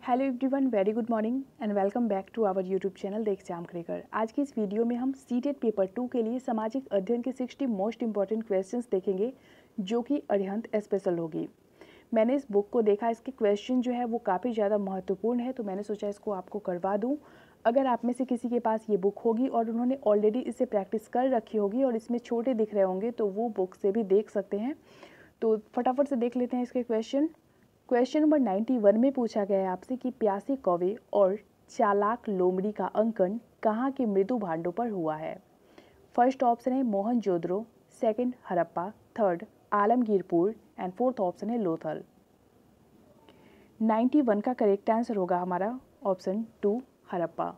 Hello everyone, very good morning and welcome back to our YouTube channel the exam cracker. आज की इस video में हम CTET paper 2 के लिए सामाजिक अध्ययन के 60 मोस्ट इंपॉर्टेंट क्वेश्चंस देखेंगे जो कि अरिहंत स्पेशल होगी। मैंने इस बुक को देखा, इसके क्वेश्चन जो है वो काफ़ी ज़्यादा महत्वपूर्ण है, तो मैंने सोचा इसको आपको करवा दूँ। अगर आप में से किसी के पास ये बुक होगी और उन्होंने ऑलरेडी इसे प्रैक्टिस कर रखी होगी और इसमें छोटे दिख रहे होंगे तो वो बुक से भी देख सकते हैं। तो फटाफट से देख लेते हैं इसके क्वेश्चन। क्वेश्चन नंबर 91 में पूछा गया है आपसे कि प्यासी कौवे और चालाक लोमड़ी का अंकन कहाँ के मृदु भांडों पर हुआ है। फर्स्ट ऑप्शन है Mohenjodaro, second Harappa, third Alamgirpur and fourth option है लोथल। 91 का करेक्ट आंसर होगा हमारा ऑप्शन 2 हड़प्पा।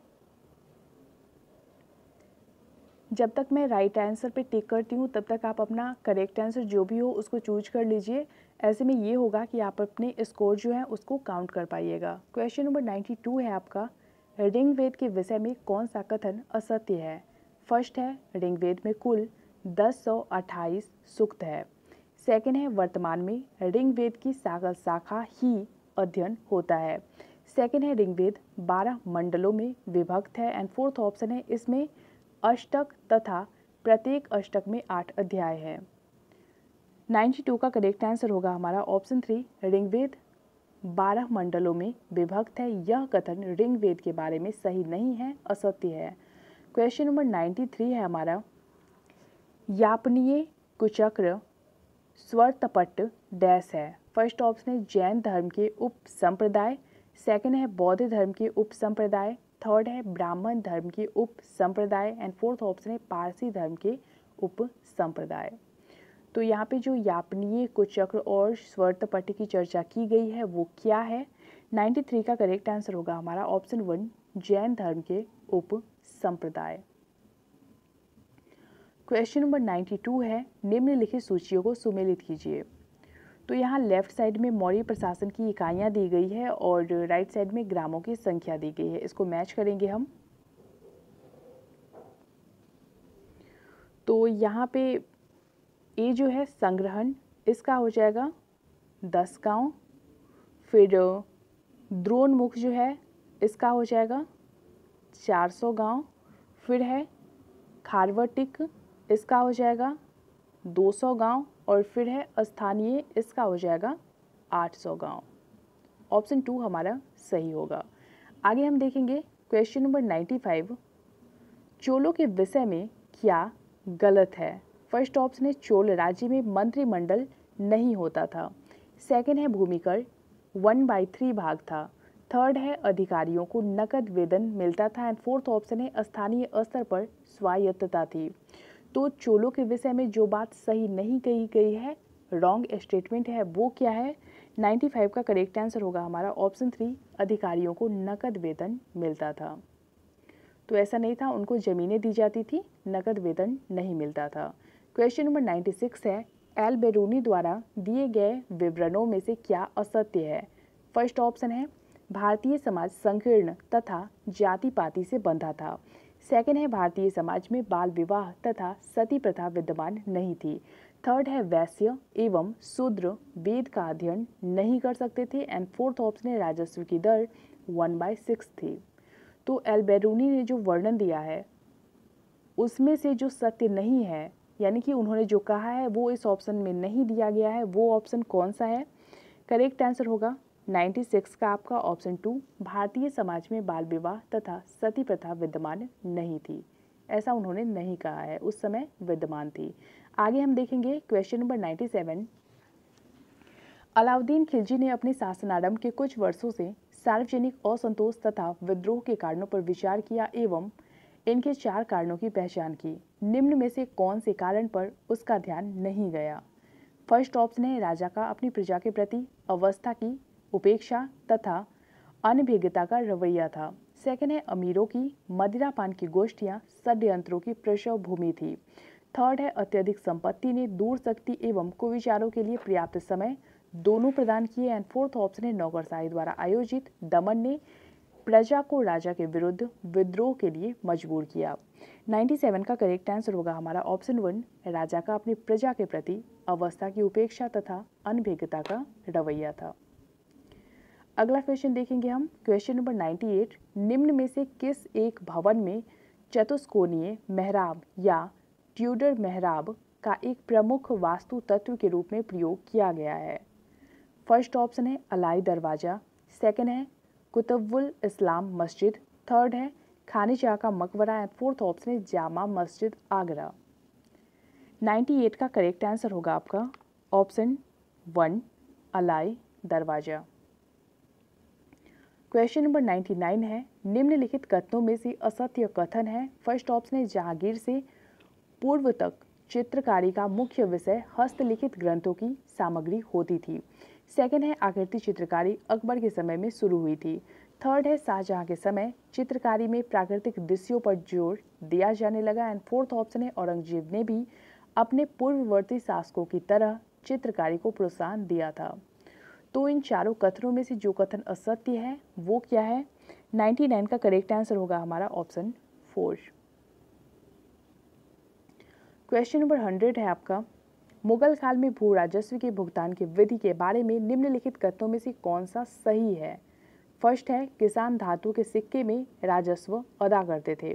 जब तक मैं राइट आंसर पे टिक करती हूँ तब तक आप अपना करेक्ट आंसर जो भी हो उसको चूज कर लीजिए। ऐसे में ये होगा कि आप अपने स्कोर जो है उसको काउंट कर पाइएगा। क्वेश्चन नंबर 92 है आपका, ऋग्वेद के विषय में कौन सा कथन असत्य है। फर्स्ट है ऋग्वेद में कुल 1028 सूक्त है। सेकंड है वर्तमान में ऋग्वेद की शाखा ही अध्ययन होता है। सेकंड है ऋग्वेद 12 मंडलों में विभक्त है एंड फोर्थ ऑप्शन है इसमें अष्टक तथा प्रत्येक अष्टक में 8 अध्याय है। 92 का करेक्ट आंसर होगा हमारा ऑप्शन 3 ऋग्वेद 12 मंडलों में विभक्त है। यह कथन ऋग्वेद के बारे में सही नहीं है, असत्य है। क्वेश्चन नंबर 93 है हमारा, यापनीय कुचक्र स्वरतपट्ट डैश है। फर्स्ट ऑप्शन है जैन धर्म के उप संप्रदाय, सेकंड है बौद्ध धर्म के उप संप्रदाय, थर्ड है ब्राह्मण धर्म के उप संप्रदाय एंड फोर्थ ऑप्शन है पारसी धर्म के उप संप्रदाय। तो यहाँ पे जो यापनीय कुचक्र और स्वरतपट्ट की चर्चा की गई है वो क्या है। 93 का करेक्ट आंसर होगा हमारा ऑप्शन 1 जैन धर्म के उप संप्रदाय। क्वेश्चन नंबर 92 है, निम्नलिखित सूचियों को सुमेलित कीजिए। तो यहाँ लेफ्ट साइड में मौर्य प्रशासन की इकाइयाँ दी गई है और राइट साइड में ग्रामों की संख्या दी गई है। इसको मैच करेंगे हम। तो यहाँ पे ए जो है संग्रहण, इसका हो जाएगा 10 गांव। फिर द्रोणमुख जो है इसका हो जाएगा 400 गांव। फिर है खारवटिक, इसका हो जाएगा 200 गांव और फिर है स्थानीय, इसका हो जाएगा 800 गांव। ऑप्शन 2 हमारा सही होगा। आगे हम देखेंगे क्वेश्चन नंबर 95, चोलों के विषय में क्या गलत है। फर्स्ट ऑप्शन है चोल राज्य में मंत्रिमंडल नहीं होता था। सेकंड है भूमिकर 1/3 भाग था। थर्ड है अधिकारियों को नकद वेतन मिलता था एंड फोर्थ ऑप्शन है स्थानीय स्तर पर स्वायत्तता थी। तो चोलों के विषय में जो बात सही नहीं कही गई है, रॉन्ग स्टेटमेंट है, वो क्या है। 95 का करेक्ट आंसर होगा हमारा ऑप्शन 3 अधिकारियों को नकद वेतन मिलता था। तो ऐसा नहीं था, उनको जमीनें दी जाती थी, नकद वेतन नहीं मिलता था। क्वेश्चन नंबर 96 है, एल बेरूनी द्वारा दिए गए विवरणों में से क्या असत्य है। फर्स्ट ऑप्शन है भारतीय समाज संकीर्ण तथा जाति पाति से बंधा था। सेकंड है भारतीय समाज में बाल विवाह तथा सती प्रथा विद्यमान नहीं थी। थर्ड है वैश्य एवं शूद्र वेद का अध्ययन नहीं कर सकते थे एंड फोर्थ ऑप्शन है राजस्व की दर 1/6 थी। तो एल बेरूनी ने जो वर्णन दिया है उसमें से जो सत्य नहीं है, यानी कि उन्होंने जो कहा है वो इस ऑप्शन में नहीं दिया गया है, वो ऑप्शन कौन सा है। करेक्ट आंसर होगा 96 का आपका ऑप्शन 2 भारतीय समाज में बाल विवाह तथा सती प्रथा विद्यमान नहीं थी। ऐसा उन्होंने नहीं कहा है, उस समय विद्यमान थी। आगे हम देखेंगे क्वेश्चन नंबर 97, अलाउद्दीन खिलजी ने अपने शासनारंभ के कुछ वर्षों से सार्वजनिक असंतोष तथा विद्रोह के कारणों पर विचार किया एवं इनके 4 कारणों की पहचान की। निम्न में से कौन से कारण पर उसका ध्यान नहीं गया। फर्स्ट ऑप्शन है राजा का अपनी प्रजा के प्रति अवस्था की उपेक्षा तथा अनभिज्ञता का रवैया था। सेकंड है अमीरों की मदिरापान की गोष्ठियां षड्यंत्रों की प्रसव भूमि थी। थर्ड है अत्यधिक संपत्ति ने दूर शक्ति एवं कुविचारों के लिए पर्याप्त समय दोनों प्रदान किए एंड फोर्थ ऑप्शन है नौकरशाही द्वारा आयोजित दमन ने प्रजा को राजा के विरुद्ध विद्रोह के लिए मजबूर किया। 97 का करेक्ट आंसर होगा हमारा ऑप्शन 1 राजा का अपनी प्रजा के प्रति अवस्था की उपेक्षा तथा अनभिज्ञता का रवैया था। अगला क्वेश्चन देखेंगे हम, क्वेश्चन नंबर 98। निम्न में से किस एक भवन में चतुष्कोणीय मेहराब या ट्यूडर मेहराब का एक प्रमुख वास्तु तत्व के रूप में प्रयोग किया गया है? फर्स्ट ऑप्शन है अलाई दरवाजा, सेकंड है कुतुबुल इस्लाम मस्जिद, थर्ड है खाने शाह का मकबरा एंड फोर्थ ऑप्शन है जामा मस्जिद आगरा। 98 का करेक्ट आंसर होगा आपका ऑप्शन 1 अलाई दरवाजा। क्वेश्चन नंबर 99 है, निम्नलिखित कथनों में से असत्य कथन है। फर्स्ट ऑप्शन है जहांगीर से पूर्व तक चित्रकारी का मुख्य विषय हस्तलिखित ग्रंथों की सामग्री होती थी। सेकंड है आकृति चित्रकारी अकबर के समय में शुरू हुई थी। थर्ड है शाहजहां के समय चित्रकारी में प्राकृतिक दृश्यों पर जोर दिया जाने लगा एंड फोर्थ ऑप्शन है औरंगजेब ने भी अपने पूर्ववर्ती शासकों की तरह चित्रकारी को प्रोत्साहन दिया था। तो इन चारों कथनों में से जो कथन असत्य है वो क्या है? 99 का करेक्ट आंसर होगा हमारा ऑप्शन 4। क्वेश्चन नंबर 100 है आपका, मुगल काल में भू राजस्व के भुगतान की विधि के बारे में निम्नलिखित कथनों में से कौन सा सही है? फर्स्ट है किसान धातु के सिक्के में राजस्व अदा करते थे।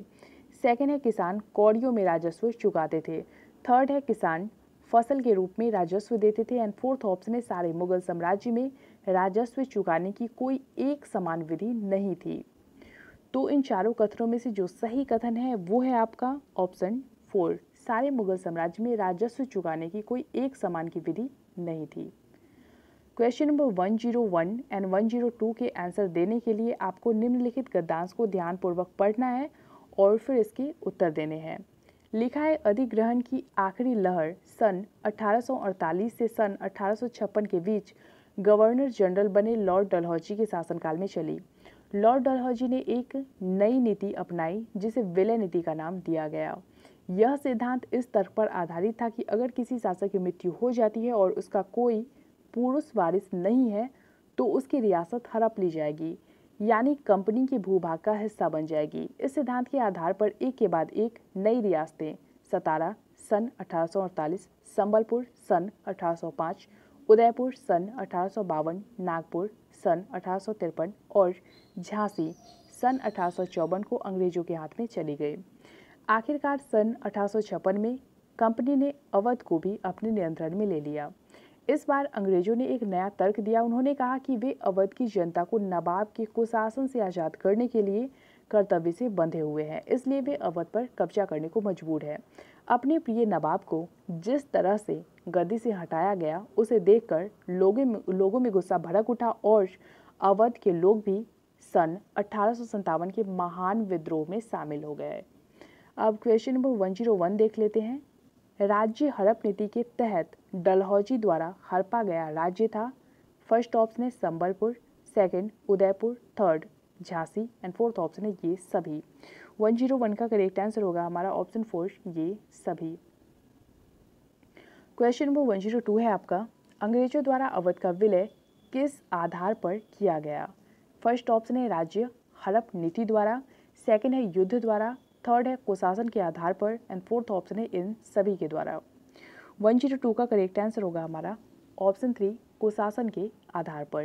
सेकंड है किसान कौड़ियों में राजस्व चुकाते थे। थर्ड है किसान फसल के रूप में राजस्व देते थे एंड फोर्थ ऑप्शन है सारे मुगल साम्राज्य में राजस्व चुकाने की कोई एक समान विधि नहीं थी। तो इन चारों कथनों में से जो सही कथन है वो है आपका ऑप्शन 4, सारे मुगल साम्राज्य में राजस्व चुकाने की कोई एक समान की विधि नहीं थी। क्वेश्चन नंबर 101 एंड 102 के आंसर देने के लिए आपको निम्नलिखित गद्यांश को ध्यानपूर्वक पढ़ना है और फिर इसके उत्तर देने हैं। लिखा है अधिग्रहण की आखिरी लहर सन 1848 से सन 1856 के बीच गवर्नर जनरल बने लॉर्ड डलहौजी के शासनकाल में चली। लॉर्ड डलहौजी ने एक नई नीति अपनाई जिसे विलय नीति का नाम दिया गया। यह सिद्धांत इस तर्क पर आधारित था कि अगर किसी शासक की मृत्यु हो जाती है और उसका कोई पुरुष वारिस नहीं है तो उसकी रियासत हड़प ली जाएगी, यानी कंपनी के भूभाग का हिस्सा बन जाएगी। इस सिद्धांत के आधार पर एक के बाद एक नई रियासतें सतारा सन 1848, संबलपुर सन 1805, उदयपुर सन 1852, नागपुर सन 1853 और झांसी सन 1854 को अंग्रेजों के हाथ में चली गई। आखिरकार सन 1856 में कंपनी ने अवध को भी अपने नियंत्रण में ले लिया। इस बार अंग्रेजों ने एक नया तर्क दिया। उन्होंने कहा कि वे अवध की जनता को नवाब के कुशासन से आज़ाद करने के लिए कर्तव्य से बंधे हुए हैं, इसलिए वे अवध पर कब्जा करने को मजबूर है। अपने प्रिय नवाब को जिस तरह से गद्दी से हटाया गया उसे देखकर लोगों में गुस्सा भड़क उठा और अवध के लोग भी सन 1857 के महान विद्रोह में शामिल हो गए। अब क्वेश्चन नंबर 101 देख लेते हैं। राज्य हड़प नीति के तहत डलहौजी द्वारा हड़पा गया राज्य था। फर्स्ट ऑप्शन है Sambalpur, second Udaipur, third Jhansi and fourth option है ये सभी। 101 का करेक्ट आंसर होगा हमारा ऑप्शन 4 ये सभी। क्वेश्चन नंबर 102 है आपका, अंग्रेजों द्वारा अवध का विलय किस आधार पर किया गया? फर्स्ट ऑप्शन है राज्य हड़प नीति द्वारा, सेकंड है युद्ध द्वारा, थर्ड है कुशासन के आधार पर एंड फोर्थ ऑप्शन है इन सभी के द्वारा। 102 का करेक्ट आंसर होगा हमारा ऑप्शन 3 कुशासन के आधार पर।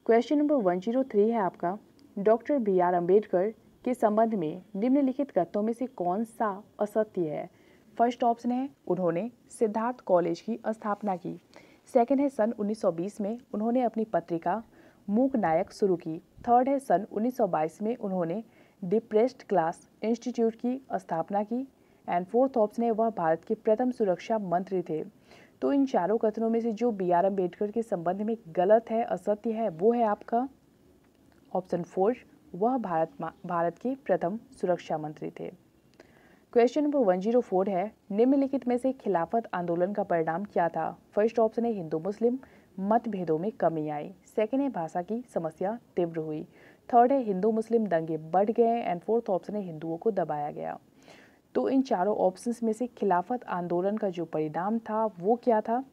क्वेश्चन नंबर 103 है आपका, डॉक्टर बी.आर. अम्बेडकर के संबंध में निम्नलिखित कथनों में से कौन सा असत्य है? फर्स्ट ऑप्शन है उन्होंने सिद्धार्थ कॉलेज की स्थापना की। सेकंड है सन 1920 में उन्होंने अपनी पत्रिका मूक नायक शुरू की। थर्ड है सन 1922 में उन्होंने डिप्रेस्ड क्लास इंस्टीट्यूट की स्थापना की एंड फोर्थ ऑप्शन है वह भारत के प्रथम सुरक्षा मंत्री थे। तो इन चारों कथनों में से जो बी.आर. अम्बेडकर के संबंध में गलत है, असत्य है, वो है आपका ऑप्शन 4, वह भारत के प्रथम सुरक्षा मंत्री थे। क्वेश्चन नंबर 104 है, निम्नलिखित में से खिलाफत आंदोलन का परिणाम क्या था? फर्स्ट ऑप्शन है हिंदू मुस्लिम मतभेदों में कमी आई, सेकंड है भाषा की समस्या तीव्र हुई, थर्ड है हिंदू मुस्लिम दंगे बढ़ गए एंड फोर्थ ऑप्शन है हिंदुओं को दबाया गया। तो इन चारों ऑप्शंस में से खिलाफत आंदोलन का जो परिणाम था वो क्या था?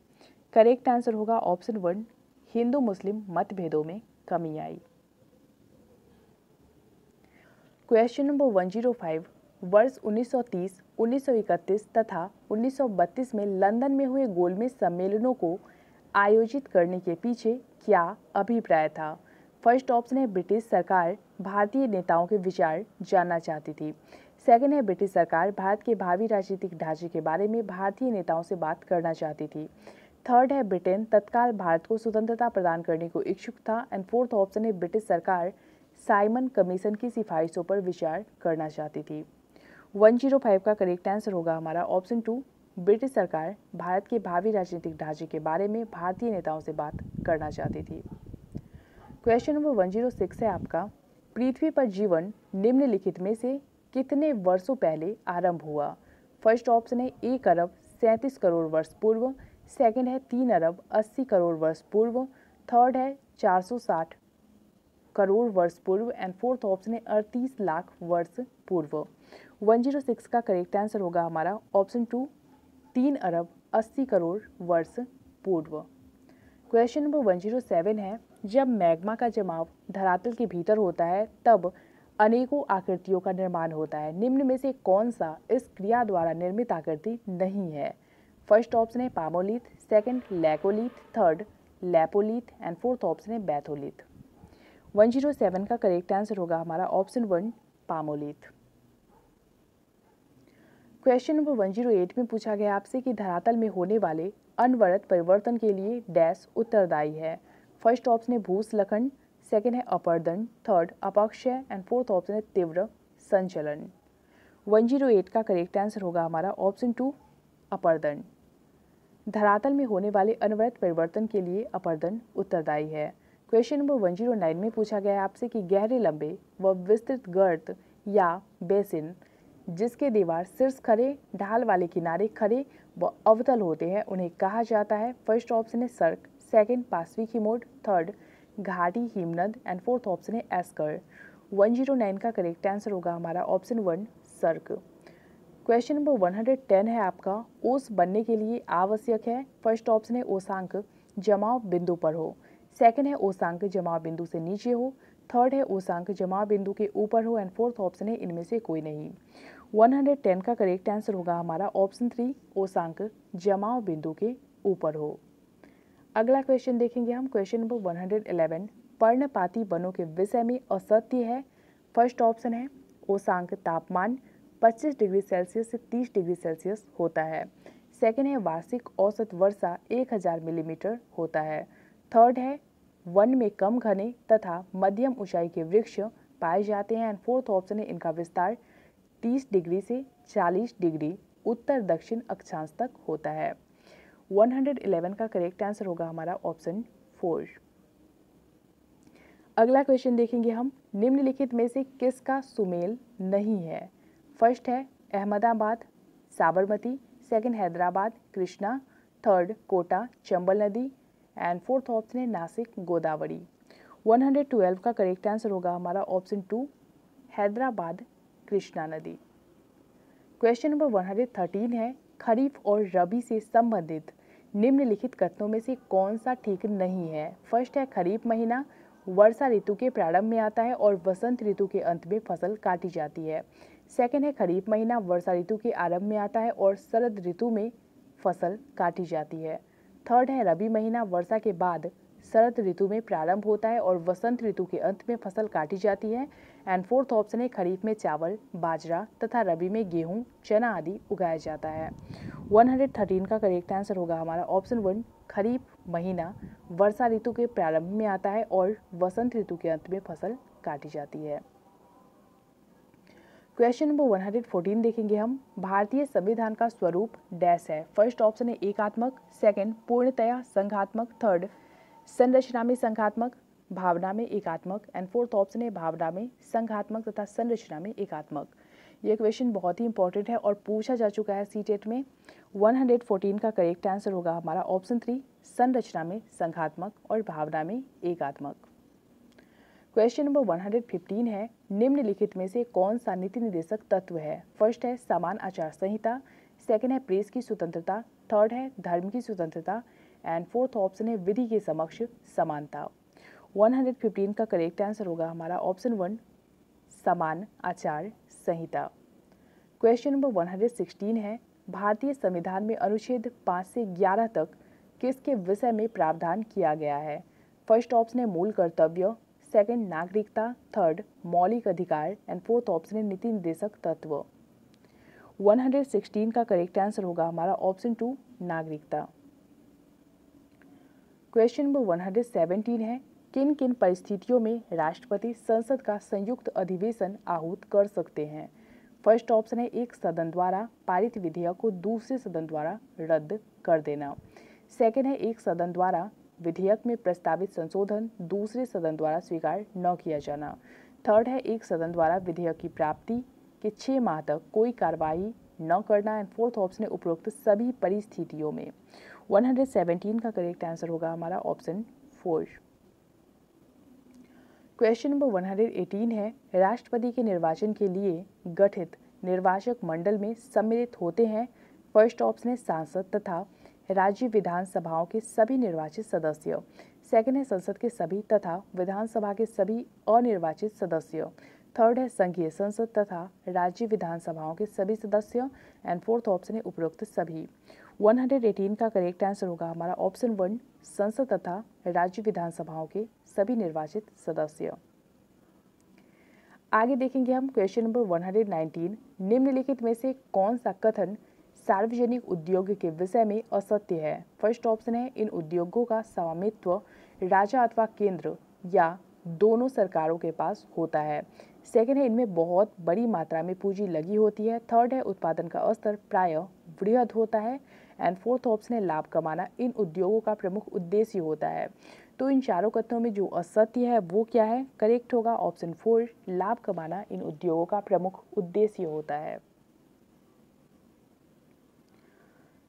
करेक्ट आंसर होगा ऑप्शन 1, हिंदू मुस्लिम मतभेदों में कमी आई। क्वेश्चन नंबर 105, वर्ष 1930, 1931 तथा 1932 में लंदन में हुए गोलमेज सम्मेलनों को आयोजित करने के पीछे क्या अभिप्राय था? फर्स्ट ऑप्शन है ब्रिटिश सरकार भारतीय नेताओं के विचार जानना चाहती थी। सेकंड है ब्रिटिश सरकार भारत के भावी राजनीतिक ढांचे के बारे में भारतीय नेताओं से बात करना चाहती थी। थर्ड है ब्रिटेन तत्काल भारत को स्वतंत्रता प्रदान करने को इच्छुक था। एंड फोर्थ ऑप्शन है ब्रिटिश सरकार साइमन कमीशन की सिफारिशों पर विचार करना चाहती थी। 105 का करेक्ट आंसर होगा हमारा ऑप्शन 2, ब्रिटिश सरकार भारत के भावी राजनीतिक ढांचे के बारे में भारतीय नेताओं से बात करना चाहती थी। क्वेश्चन नंबर 106 है आपका, पृथ्वी पर जीवन निम्नलिखित में से कितने वर्षों पहले आरंभ हुआ? फर्स्ट ऑप्शन है 1 अरब 37 करोड़ वर्ष पूर्व, सेकंड है 3 अरब 80 करोड़ वर्ष पूर्व, थर्ड है 460 करोड़ वर्ष पूर्व एंड फोर्थ ऑप्शन है 38 लाख वर्ष पूर्व। 106 का करेक्ट आंसर होगा हमारा ऑप्शन 2, 3 अरब 80 करोड़ वर्ष पूर्व। क्वेश्चन नंबर 107 है, जब मैग्मा का जमाव धरातल के भीतर होता है तब अनेकों आकृतियों का निर्माण होता है। निम्न में से कौन सा इस क्रिया द्वारा निर्मित आकृति नहीं है? फर्स्ट ऑप्शन है pamolith, second laccolith, third lopolith and fourth option है बैथोलिथ। 107 का करेक्ट आंसर होगा हमारा ऑप्शन 1, पामोलिथ। क्वेश्चन नंबर 108 में पूछा गया आपसे कि धरातल में होने वाले अनवरत परिवर्तन के लिए डैश उत्तरदायी है। फर्स्ट ऑप्शन है भूस्खलन, सेकंड है अपरदन, थर्ड अपक्षय एंड फोर्थ ऑप्शन है तीव्र संचलन। 108 का करेक्ट आंसर होगा हमारा ऑप्शन 2, अपरदन। धरातल में होने वाले अनवरत परिवर्तन के लिए अपरदन उत्तरदायी है। क्वेश्चन नंबर 109 में पूछा गया है आपसे कि गहरे लंबे व विस्तृत गर्त या बेसिन जिसके दीवार शीर्ष खड़े, ढाल वाले किनारे खड़े व अवतल होते हैं उन्हें कहा जाता है? फर्स्ट ऑप्शन है सर्क, सेकंड पार्श्विक हिमोड, थर्ड घाटी हिमनद एंड फोर्थ ऑप्शन है एस्कर। 109 का करेक्ट आंसर होगा हमारा ऑप्शन 1, सर्क। क्वेश्चन नंबर 110 है आपका, ओस बनने के लिए आवश्यक है। फर्स्ट ऑप्शन है ओसांक जमाव बिंदु पर हो, सेकंड है ओसांक जमाव बिंदु से नीचे हो, थर्ड है ओसांक जमाव बिंदु के ऊपर हो एंड फोर्थ ऑप्शन है इनमें से कोई नहीं। 110 का करेक्ट आंसर होगा हमारा ऑप्शन 3, ओसांक जमाव बिंदु के ऊपर हो। अगला क्वेश्चन देखेंगे हम, क्वेश्चन नंबर 111, पर्णपाती वनों के विषय में असत्य है। फर्स्ट ऑप्शन है ओसांक तापमान 25 डिग्री सेल्सियस से 30 डिग्री सेल्सियस होता है, सेकंड है वार्षिक औसत वर्षा 1000 मिलीमीटर होता है, थर्ड है वन में कम घने तथा मध्यम ऊंचाई के वृक्ष पाए जाते हैं एंड फोर्थ ऑप्शन है इनका विस्तार 30 डिग्री से 40 डिग्री उत्तर दक्षिण अक्षांश तक होता है। 111 का करेक्ट आंसर होगा हमारा ऑप्शन 4। अगला क्वेश्चन देखेंगे हम, निम्नलिखित में से किसका सुमेल नहीं है? फर्स्ट है अहमदाबाद साबरमती, सेकंड हैदराबाद कृष्णा, थर्ड कोटा चंबल नदी एंड फोर्थ ऑप्शन है नासिक गोदावरी। 112 का करेक्ट आंसर होगा हमारा ऑप्शन 2, हैदराबाद कृष्णा नदी। क्वेश्चन नंबर 113 है, खरीफ और रबी से संबंधित निम्नलिखित कथनों में से कौन सा ठीक नहीं है? फर्स्ट है खरीफ महीना वर्षा ऋतु के प्रारंभ में आता है और वसंत ऋतु के अंत में फसल काटी जाती है, सेकंड है खरीफ महीना वर्षा ऋतु के आरंभ में आता है और शरद ऋतु में फसल काटी जाती है, थर्ड है रबी महीना वर्षा के बाद शरद ऋतु में प्रारंभ होता है और वसंत ऋतु के अंत में फसल काटी जाती है एंड फोर्थ ऑप्शन है खरीफ में चावल बाजरा तथा रबी में गेहूं चना आदि उगाया जाता है। 113 का करेक्ट आंसर होगा हमारा ऑप्शन 1, खरीफ महीना वर्षा ऋतु के प्रारंभ में आता है और वसंत ऋतु के अंत में फसल काटी जाती है। क्वेश्चन नंबर 114 देखेंगे हम, भारतीय संविधान का स्वरूप डैश है? फर्स्ट ऑप्शन है एकात्मक, सेकंड पूर्णतया संघात्मक, थर्ड संरचना में संघात्मक भावना में एकात्मक एंड फोर्थ ऑप्शन है भावना में संघात्मक तथा संरचना में एकात्मक। ये क्वेश्चन बहुत ही इंपॉर्टेंट है और पूछा जा चुका है सीटेट में। 114 का करेक्ट आंसर होगा हमारा ऑप्शन 3, संरचना में संघात्मक और भावना में एकात्मक। क्वेश्चन नंबर 115 है, निम्नलिखित में से कौन सा नीति निर्देशक तत्व है? फर्स्ट है समान आचार संहिता, सेकंड है प्रेस की स्वतंत्रता, थर्ड है धर्म की स्वतंत्रता एंड फोर्थ ऑप्शन है विधि के समक्ष समानता। 115 का करेक्ट आंसर होगा हमारा ऑप्शन 1, समान आचार संहिता। क्वेश्चन नंबर 116 है, भारतीय संविधान में अनुच्छेद 5 से 11 तक किसके विषय में प्रावधान किया गया है? फर्स्ट ऑप्शन है मूल कर्तव्य, सेकंड नागरिकता, थर्ड मौलिक अधिकार एंड फोर्थ ऑप्शन है नीति निर्देशक तत्व। 116 का करेक्ट आंसर होगा हमारा ऑप्शन 2 नागरिकता। क्वेश्चन नंबर 117 है, किन किन परिस्थितियों में राष्ट्रपति संसद का संयुक्त अधिवेशन आहूत कर सकते हैं? फर्स्ट ऑप्शन है एक सदन द्वारा पारित विधेयक को दूसरे सदन द्वारा रद्द कर देना, सेकंड है एक सदन द्वारा विधेयक में प्रस्तावित संशोधन दूसरे सदन द्वारा स्वीकार न किया जाना, थर्ड है एक सदन द्वारा विधेयक की प्राप्ति के 6 माह तक कोई कार्रवाई न करना एंड फोर्थ ऑप्शन है उपरोक्त सभी परिस्थितियों में। 117 का करेक्ट आंसर होगा हमारा ऑप्शन 4। क्वेश्चन नंबर 118 है, राष्ट्रपति के निर्वाचन के लिए गठित निर्वाचक मंडल में सम्मिलित होते हैं। फर्स्ट ऑप्शन है सांसद तथा राज्य विधानसभाओं के सभी निर्वाचित सदस्य, सेकंड है संसद के सभी तथा विधानसभा के सभी अनिर्वाचित सदस्य, थर्ड है संघीय संसद तथा राज्य विधानसभाओं के सभी सदस्य एंड फोर्थ ऑप्शन है उपरोक्त सभी। 118 का करेक्ट आंसर होगा हमारा ऑप्शन 1 संसद तथा राज्य विधानसभाओं के सभी निर्वाचित सदस्य। आगे देखेंगे हम क्वेश्चन नंबर 119, निम्नलिखित में से कौन सा कथन सार्वजनिक उद्योग के विषय में असत्य है? फर्स्ट ऑप्शन है इन उद्योगों का स्वामित्व राजा अथवा केंद्र या दोनों सरकारों के पास होता है, सेकंड है इनमें बहुत बड़ी मात्रा में पूंजी लगी होती है, थर्ड है उत्पादन का स्तर प्रायः वृहद होता है एंड फोर्थ ऑप्शन है लाभ कमाना इन उद्योगों का प्रमुख उद्देश्य होता है। तो इन चारों कथनों में जो असत्य है वो क्या है? करेक्ट होगा ऑप्शन 4 लाभ कमाना इन उद्योगों का प्रमुख उद्देश्य होता है।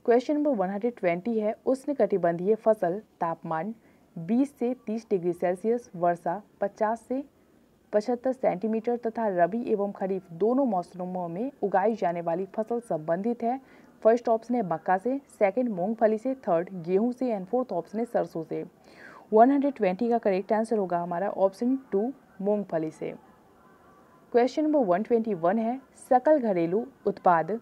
क्वेश्चन नंबर 120 है, उष्णकटिबंधीय फसल तापमान 20 से 30 डिग्री सेल्सियस, वर्षा 50 से 75 सेंटीमीटर तथा रबी एवं खरीफ दोनों मौसमों में उगाई जाने वाली फसल संबंधित है। फर्स्ट ऑप्शन है मक्का से, सेकंड मूंगफली से, थर्ड गेहूं से एंड फोर्थ ऑप्शन है सरसों से। 120 का करेक्ट आंसर होगा हमारा ऑप्शन 2 मूंगफली से। क्वेश्चन नंबर 121 है, सकल घरेलू उत्पाद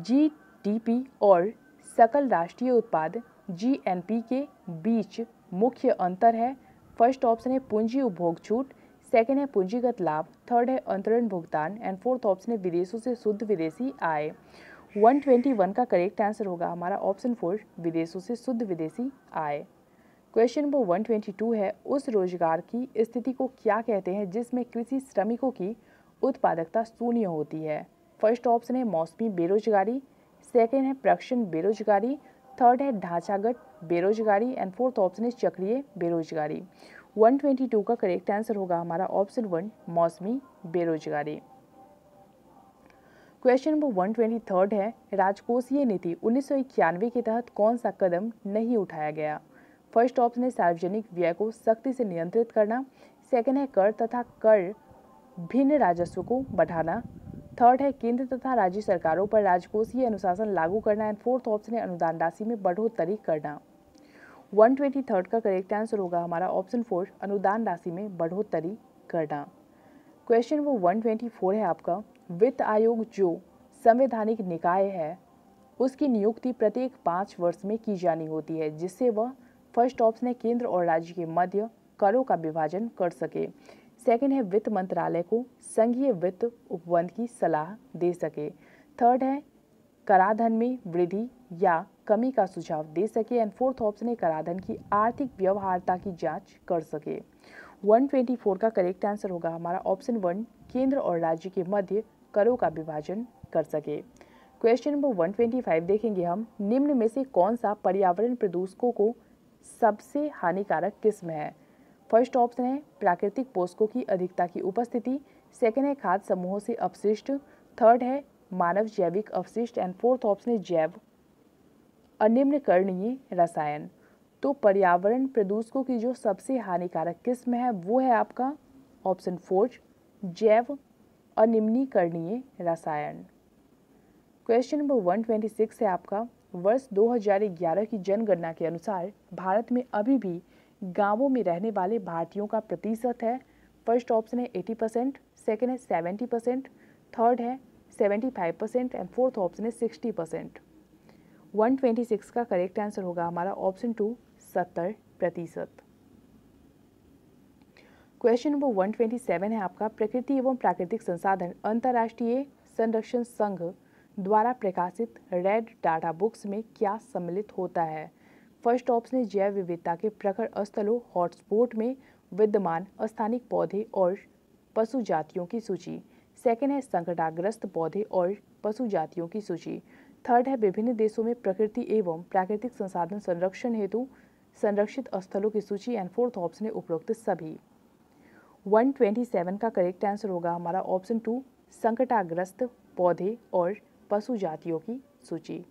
GDP और सकल राष्ट्रीय उत्पाद GNP के बीच मुख्य अंतर है। फर्स्ट ऑप्शन है पूंजी उपभोग छूट, सेकंड है पूंजीगत लाभ, थर्ड है अंतरण भुगतान एंड फोर्थ ऑप्शन है विदेशों से शुद्ध विदेशी आय। 121 का करेक्ट आंसर होगा हमारा ऑप्शन 4 विदेशों से शुद्ध विदेशी आय। क्वेश्चन नंबर 122 है, उस रोजगार की स्थिति को क्या कहते हैं जिसमें कृषि श्रमिकों की उत्पादकता शून्य होती है? फर्स्ट ऑप्शन है मौसमी बेरोजगारी, सेकंड है प्रक्षण बेरोजगारी, थर्ड है ढांचागत बेरोजगारी एंड फोर्थ ऑप्शन है चक्रीय बेरोजगारी। 122 का करेक्ट आंसर होगा हमारा ऑप्शन 1 मौसमी बेरोजगारी। क्वेश्चन नंबर 123 है, राजकोषीय नीति 1991 के तहत कौन सा कदम नहीं उठाया गया? फर्स्ट ऑप्शन है सार्वजनिक व्यय को सख्ती से नियंत्रित करना, सेकंड है कर तथा कर भिन्न राजस्व को बढ़ाना, थर्ड है केंद्र तथा राज्य सरकारों पर राजकोषीय अनुशासन लागू करना एंड फोर्थ ऑप्शन है अनुदान राशि में बढ़ोतरी करना। 123 का करेक्ट आंसर होगा हमारा ऑप्शन 4 अनुदान राशि में बढ़ोतरी करना। क्वेश्चन नंबर 124 है आपका, वित्त आयोग जो संवैधानिक निकाय है उसकी नियुक्ति प्रत्येक 5 वर्ष में की जानी होती है जिससे वह फर्स्ट ऑप्शन है केंद्र और राज्य के मध्य करों का विभाजन कर सके, सेकंड है वित्त मंत्रालय को संघीय वित्त उपबंध की सलाह दे सके, थर्ड है कराधान में वृद्धि या कमी का सुझाव दे सके एंड फोर्थ ऑप्शन है कराधान की आर्थिक व्यवहार्यता की जांच कर सके। 124 का करेक्ट आंसर होगा हमारा ऑप्शन 1 केंद्र और राज्य के मध्य करों का विभाजन कर सके। क्वेश्चन नंबर 125 देखेंगे हम, निम्न में से कौन सा पर्यावरण प्रदूषकों को सबसे हानिकारक किस्म है? फर्स्ट ऑप्शन है प्राकृतिक पोषकों की अधिकता की उपस्थिति, सेकंड है खाद्य समूहों से अपशिष्ट, थर्ड है मानव जैविक अपशिष्ट एंड फोर्थ ऑप्शन है जैव अनिम्नकरणीय रसायन। तो पर्यावरण प्रदूषकों की जो सबसे हानिकारक किस्म है वो है आपका ऑप्शन 4 जैव अनिम्नीकरणीय रसायन। क्वेश्चन नंबर 126 है आपका, वर्ष 2011 की जनगणना के अनुसार भारत में अभी भी गांवों में रहने वाले भारतीयों का प्रतिशत है। फर्स्ट ऑप्शन है 80%, सेकेंड है 70%, थर्ड है 75% एंड फोर्थ ऑप्शन है 60%। 126 का करेक्ट आंसर होगा हमारा ऑप्शन 2 70%। क्वेश्चन नंबर 127 है आपका, प्रकृति एवं प्राकृतिक संसाधन अंतर्राष्ट्रीय संरक्षण संघ द्वारा प्रकाशित रेड डाटा बुक्स में क्या सम्मिलित होता है? फर्स्ट ऑप्शन है जैव विविधता के प्रखर स्थलों हॉटस्पॉट में विद्यमान स्थानिक पौधे और पशु जातियों की सूची। सेकेंड है संकटाग्रस्त पौधे और पशु जातियों की सूची। थर्ड है विभिन्न देशों में प्रकृति एवं प्राकृतिक संसाधन संरक्षण हेतु संरक्षित स्थलों की सूची। एंड फोर्थ ऑप्शन है उपरोक्त सभी। 127 का करेक्ट आंसर होगा हमारा ऑप्शन 2 संकटाग्रस्त पौधे और पशु जातियों की सूची।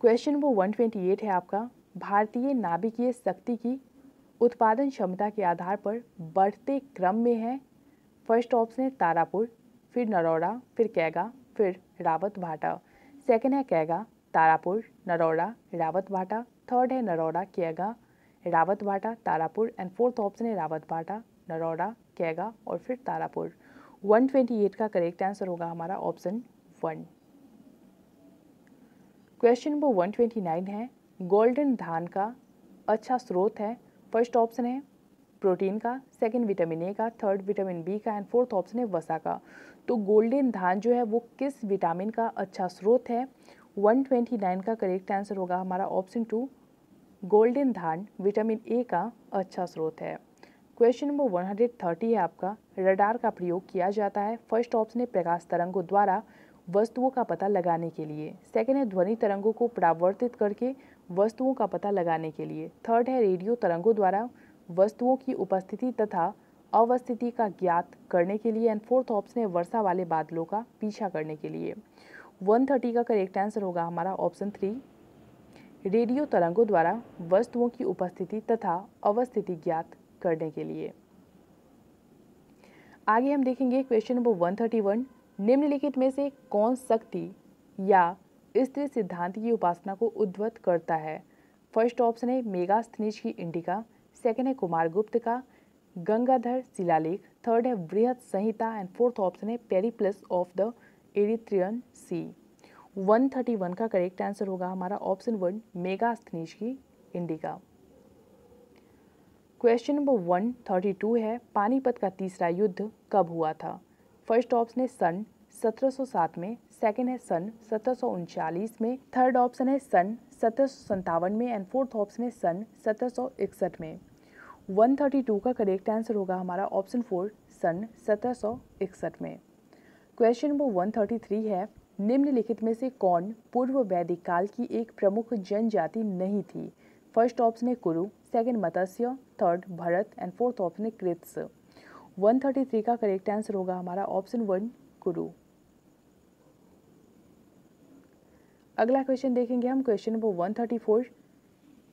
क्वेश्चन नंबर 128 है आपका, भारतीय नाभिकीय शक्ति की उत्पादन क्षमता के आधार पर बढ़ते क्रम में है। फर्स्ट ऑप्शन है तारापुर, फिर नरोड़ा, फिर कैगा, फिर रावत भाटा। सेकेंड है कैगा, तारापुर, नरोड़ा, रावत भाटा। थर्ड है नरोड़ा, कैगा, रावत भाटा, तारापुर। एंड फोर्थ ऑप्शन है रावत भाटा, नरोड़ा, कैगा और फिर तारापुर। 128 का करेक्ट आंसर होगा हमारा ऑप्शन 1। क्वेश्चन नंबर 129 है, गोल्डन धान का अच्छा स्रोत है। फर्स्ट ऑप्शन है प्रोटीन का, सेकंड विटामिन ए का, थर्ड विटामिन बी का एंड फोर्थ ऑप्शन है वसा का। तो गोल्डन धान जो है वो किस विटामिन का अच्छा स्रोत है? 129 का करेक्ट आंसर होगा हमारा ऑप्शन 2 गोल्डन धान विटामिन ए का अच्छा स्रोत है। क्वेश्चन नंबर 130 है आपका, रडार का प्रयोग किया जाता है। फर्स्ट ऑप्शन है प्रकाश तरंगों द्वारा वस्तुओं का पता लगाने के लिए। सेकेंड है ध्वनि तरंगों को परावर्तित करके वस्तुओं का पता लगाने के लिए। थर्ड है रेडियो तरंगों द्वारा वस्तुओं की उपस्थिति तथा अवस्थिति का ज्ञात करने के लिए। एंड फोर्थ ऑप्शन है वर्षा वाले बादलों का पीछा करने के लिए। 130 का करेक्ट आंसर होगा हमारा ऑप्शन 3 रेडियो तरंगों द्वारा वस्तुओं की उपस्थिति तथा अवस्थिति ज्ञात करने के लिए। आगे हम देखेंगे क्वेश्चन नंबर 131, निम्नलिखित में से कौन शक्ति या स्त्री सिद्धांत की उपासना को उद्धृत करता है? फर्स्ट ऑप्शन है मेगास्थनीज की इंडिका, सेकेंड है कुमारगुप्त का गंगाधर शिलालेख, थर्ड है बृहत संहिता एंड फोर्थ ऑप्शन है पेरिप्लस ऑफ द एरिथ्रियन सी। 131 का करेक्ट आंसर होगा हमारा ऑप्शन 1 मेगास्थनीज की इंडिका। क्वेश्चन नंबर 132 है, पानीपत का तीसरा युद्ध कब हुआ था? फर्स्ट ऑप्शन है सन 1707 में, सेकेंड है सन 1739 में, थर्ड ऑप्शन है सन 1757 में एंड फोर्थ ऑप्शन है सन 1761 में। 132 का करेक्ट आंसर होगा हमारा ऑप्शन 4 सन 1761 में। क्वेश्चन नंबर 133 है, निम्नलिखित में से कौन पूर्व वैदिक काल की एक प्रमुख जनजाति नहीं थी? फर्स्ट ऑप्शन है कुरु, second Matsya, third Bharat and fourth option है कृत्स। 133 का करेक्ट आंसर होगा हमारा ऑप्शन 1 कुरु। अगला क्वेश्चन देखेंगे हम क्वेश्चन नंबर 134,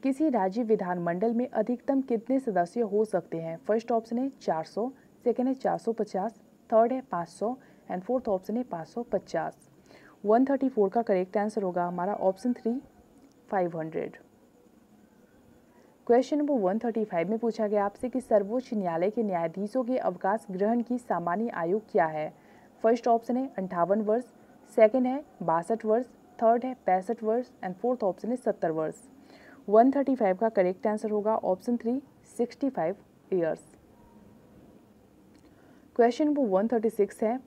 किसी राज्य विधानमंडल में अधिकतम कितने सदस्य हो सकते हैं? फर्स्ट ऑप्शन है 400, सेकेंड है 450, थर्ड है 500 एंड फोर्थ ऑप्शन है 550। 134 का करेक्ट आंसर होगा हमारा ऑप्शन 3 500। क्वेश्चन नंबर 135 में पूछा गया आपसे कि सर्वोच्च न्यायालय के न्यायाधीशों के अवकाश ग्रहण की सामान्य आयु क्या है? फर्स्ट ऑप्शन है 58 वर्ष, सेकेंड है 62 वर्ष, थर्ड है 65 वर्ष एंड फोर्थ ऑप्शन है 70 वर्ष। 135 का करेक्ट आंसर होगा ऑप्शन 3 65 ईयर्स। क्वेश्चन नंबर 136 है,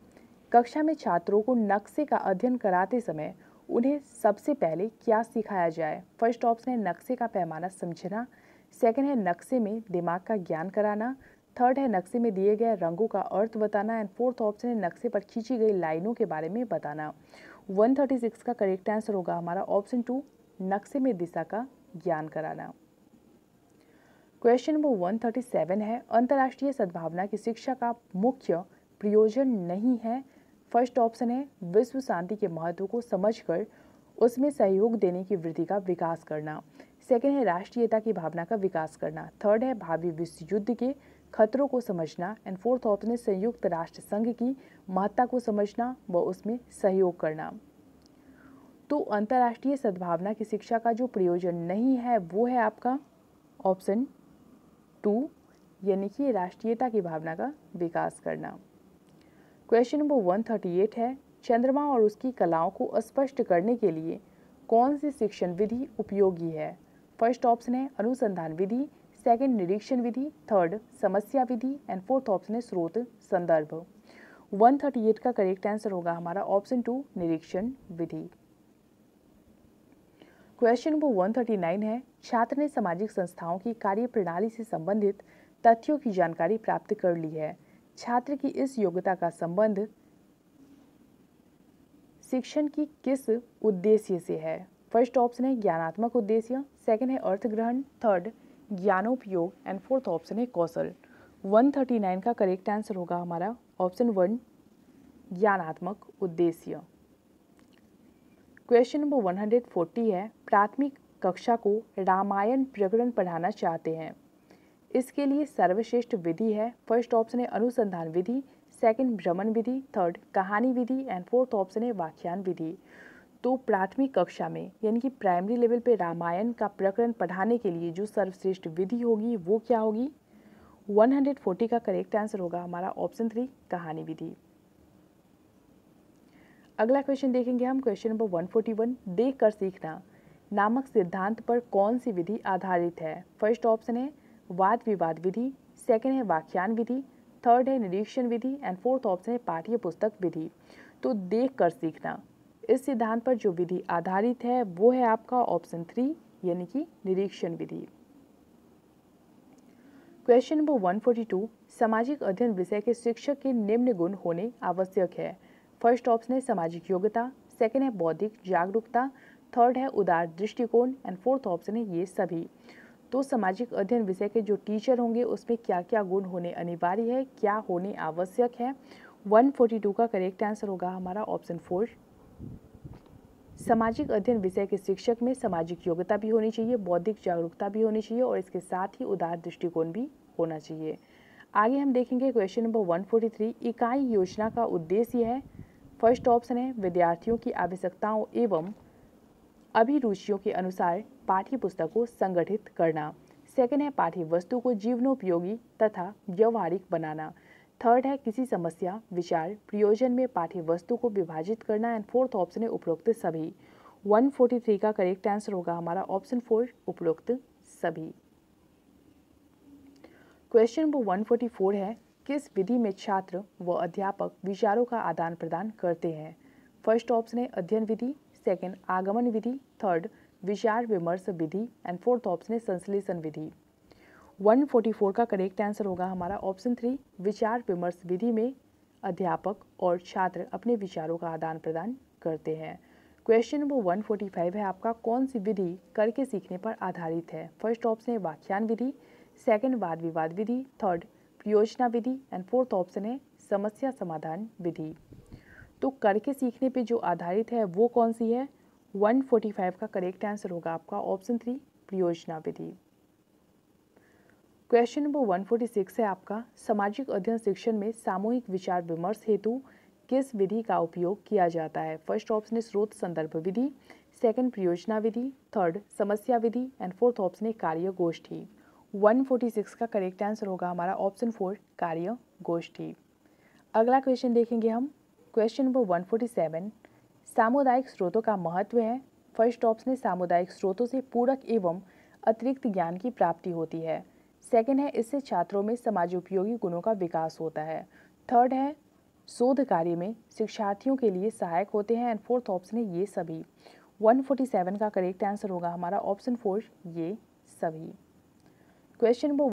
कक्षा में छात्रों को नक्शे का अध्ययन कराते समय उन्हें सबसे पहले क्या सिखाया जाए? फर्स्ट ऑप्शन है नक्शे का पैमाना समझना, सेकेंड है नक्शे में दिमाग का ज्ञान कराना, थर्ड है नक्शे में दिए गए रंगों का अर्थ बताना एंड फोर्थ ऑप्शन है नक्शे पर खींची गई लाइनों के बारे में बताना। 136 का करेक्ट आंसर होगा हमारा ऑप्शन 2 नक्शे में दिशा का ज्ञान कराना। क्वेश्चन नंबर 137 है, अंतर्राष्ट्रीय सद्भावना की शिक्षा का मुख्य प्रयोजन नहीं है। फर्स्ट ऑप्शन है विश्व शांति के महत्व को समझकर उसमें सहयोग देने की वृत्ति का विकास करना, सेकेंड है राष्ट्रीयता की भावना का विकास करना, थर्ड है भावी विश्व युद्ध के खतरों को समझना एंड फोर्थ ऑप्शन है संयुक्त राष्ट्र संघ की महत्ता को समझना व उसमें सहयोग करना। तो अंतर्राष्ट्रीय सद्भावना की शिक्षा का जो प्रयोजन नहीं है वो है आपका ऑप्शन 2 यानी कि राष्ट्रीयता की भावना का विकास करना। क्वेश्चन नंबर 138 है, चंद्रमा और उसकी कलाओं को स्पष्ट करने के लिए कौन सी शिक्षण विधि उपयोगी है? फर्स्ट ऑप्शन है अनुसंधान विधि, सेकंड निरीक्षण विधि, थर्ड समस्या विधि एंड फोर्थ ऑप्शन है स्रोत संदर्भ। 138 का करेक्ट आंसर होगा हमारा ऑप्शन 2 निरीक्षण विधि। क्वेश्चन नंबर 139 है, छात्र ने सामाजिक संस्थाओं की कार्यप्रणाली से संबंधित तथ्यों की जानकारी प्राप्त कर ली है। छात्र की इस योग्यता का संबंध शिक्षण की किस उद्देश्य से है? फर्स्ट ऑप्शन है ज्ञानात्मक उद्देश्य, सेकंड है अर्थ ग्रहण, थर्ड ज्ञानोपयोग एंड फोर्थ ऑप्शन है कौशल। 139 का करेक्ट आंसर होगा हमारा ऑप्शन 1 ज्ञानात्मक उद्देश्य। क्वेश्चन नंबर 140 है, प्राथमिक कक्षा को रामायण प्रकरण पढ़ाना चाहते हैं, इसके लिए सर्वश्रेष्ठ विधि है। फर्स्ट ऑप्शन है अनुसंधान विधि, सेकंड भ्रमण विधि, थर्ड कहानी विधि एंड फोर्थ ऑप्शन है व्याख्यान विधि। तो प्राथमिक कक्षा में यानी कि प्राइमरी लेवल पे रामायण का प्रकरण पढ़ाने के लिए जो सर्वश्रेष्ठ विधि होगी वो क्या होगी? 140 का करेक्ट आंसर होगा हमारा ऑप्शन 3 कहानी विधि। अगला क्वेश्चन देखेंगे हम, क्वेश्चन नंबर 141, देख कर सीखना नामक सिद्धांत पर कौन सी विधि आधारित है? फर्स्ट ऑप्शन है वाद विवाद विधि, सेकंड है व्याख्यान विधि, थर्ड है निरीक्षण विधि एंड फोर्थ ऑप्शन है पाठ्य पुस्तक विधि। तो देख कर सीखना इस सिद्धांत पर जो विधि आधारित है वो है आपका ऑप्शन 3 यानी कि निरीक्षण विधि। क्वेश्चन नंबर 142, सामाजिक अध्ययन विषय के शिक्षक के निम्न गुण होने आवश्यक है। फर्स्ट ऑप्शन है सामाजिक योग्यता, सेकंड है बौद्धिक जागरूकता, थर्ड है उदार दृष्टिकोण एंड फोर्थ ऑप्शन है ये सभी। तो सामाजिक अध्ययन विषय के जो टीचर होंगे उसमें क्या क्या गुण होने अनिवार्य है, क्या होने आवश्यक है? 142 का करेक्ट आंसर होगा हमारा ऑप्शन 4 सामाजिक अध्ययन विषय के शिक्षक में सामाजिक योग्यता भी होनी चाहिए, बौद्धिक जागरूकता भी होनी चाहिए और इसके साथ ही उदार दृष्टिकोण भी होना चाहिए। आगे हम देखेंगे क्वेश्चन नंबर 143, इकाई योजना का उद्देश्य है। फर्स्ट ऑप्शन है विद्यार्थियों की आवश्यकताओं एवं अभिरुचियों के अनुसार पाठ्य पुस्तक को संगठित करना, सेकंड है पाठ्य वस्तु को जीवनोपयोगी तथा व्यवहारिक बनाना, थर्ड है किसी समस्या विचार प्रयोजन में पाठ्य वस्तु को विभाजित करना एंड फोर्थ ऑप्शन है उपरोक्त सभी। 143 का करेक्ट आंसर होगा हमारा ऑप्शन 4 उपरोक्त सभी। क्वेश्चन नंबर 144 है, किस विधि में छात्र व अध्यापक विचारों का आदान प्रदान करते हैं? फर्स्ट ऑप्शन है अध्ययन विधि, सेकंड आगमन विधि, थर्ड विचार विमर्श विधि एंड फोर्थ ऑप्शन है संश्लेषण विधि। 144 का करेक्ट आंसर होगा हमारा ऑप्शन 3 विचार विमर्श विधि में अध्यापक और छात्र अपने विचारों का आदान प्रदान करते हैं। क्वेश्चन नंबर 145 है आपका, कौन सी विधि करके सीखने पर आधारित है? फर्स्ट ऑप्शन है व्याख्यान विधि, सेकंड वाद विवाद विधि, थर्ड प्रयोजना विधि एंड फोर्थ ऑप्शन है समस्या समाधान विधि। तो करके सीखने पे जो आधारित है वो कौन सी है? 145 का करेक्ट आंसर होगा आपका ऑप्शन 3 प्रयोजना विधि। क्वेश्चन नंबर 146 है आपका, सामाजिक अध्ययन शिक्षण में सामूहिक विचार विमर्श हेतु किस विधि का उपयोग किया जाता है? फर्स्ट ऑप्शन है स्रोत संदर्भ विधि, सेकंड प्रयोजना विधि, थर्ड समस्या विधि एंड फोर्थ ऑप्शन है कार्य गोष्ठी। 146 का करेक्ट आंसर होगा हमारा ऑप्शन 4 कार्य गोष्ठी। अगला क्वेश्चन देखेंगे हम, क्वेश्चन नंबर 147, सामुदायिक स्रोतों का महत्व है। फर्स्ट ऑप्शन है सामुदायिक स्रोतों से पूरक एवं अतिरिक्त ज्ञान की प्राप्ति होती है, सेकंड है इससे छात्रों में समाजोपयोगी गुणों का विकास होता है, थर्ड है शोध कार्य में शिक्षार्थियों के लिए सहायक होते हैं एंड फोर्थ ऑप्शन है ये सभी। 147 का करेक्ट आंसर होगा हमारा ऑप्शन 4 ये सभी। Question number